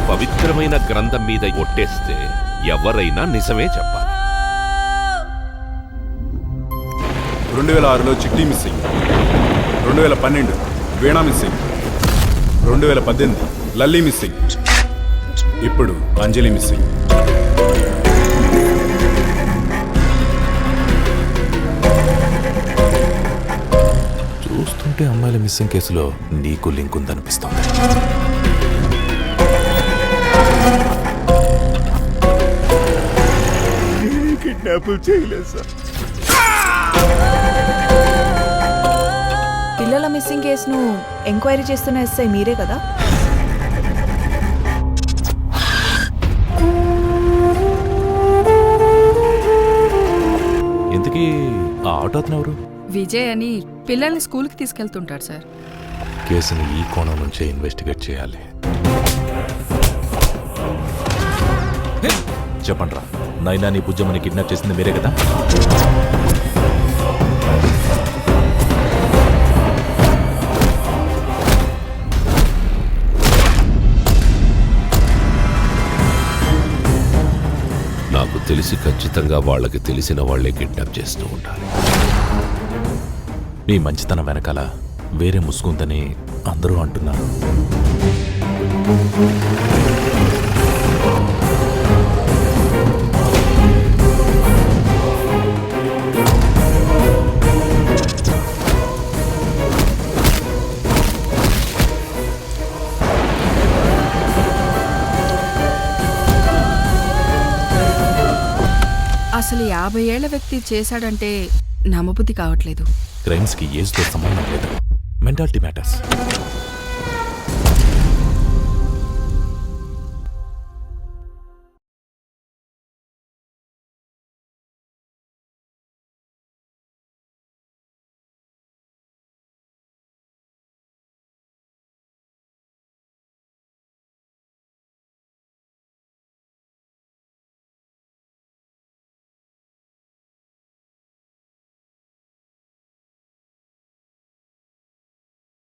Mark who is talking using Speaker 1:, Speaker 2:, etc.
Speaker 1: పవిత్రమైన గ్రంథం మీద ఒట్టేస్తే ఎవరైనా నిజమే చెప్పాలి.
Speaker 2: 2006లో చిట్టి మిస్సింగ్, 2012 వీణా మిస్సింగ్, 2018 లల్లీ మిస్సింగ్, ఇప్పుడు అంజలి మిస్సింగ్.
Speaker 3: చూస్తుంటే అమ్మాయిల మిస్సింగ్ కేసులో నీకు లింక్ ఉందనిపిస్తోంది.
Speaker 2: కిడ్నాపులు చేయలేదు సార్.
Speaker 4: పిల్లల మిస్సింగ్ కేసును ఎంక్వైరీ చేస్తున్న ఎస్ఐ మీరే కదా?
Speaker 3: ఇంతకీ ఆ ఆటో అతను ఎవరు?
Speaker 5: విజయ్ అని పిల్లల్ని స్కూల్కి తీసుకెళ్తుంటాడు సార్.
Speaker 3: కేసుని ఈ కోణం నుంచే ఇన్వెస్టిగేట్ చేయాలి. చెప్పండి రా, నైనాని బుజ్జమ్మని కిడ్నాప్ చేసింది మీరే కదా?
Speaker 1: నాకు తెలిసి ఖచ్చితంగా వాళ్ళకి తెలిసిన వాళ్లే కిడ్నాప్ చేస్తూ ఉండాలి.
Speaker 3: మీ మంచితనం వెనకాల వేరే ముసుగుందని అందరూ అంటున్నారు.
Speaker 5: అసలు 50 ఏళ్ల వ్యక్తి చేశాడంటే నమ్మబుద్ధి కావట్లేదు.
Speaker 3: క్రైమ్స్కి ఏజ్తో సంబంధం లేదు, మెంటాలిటీ మ్యాటర్స్.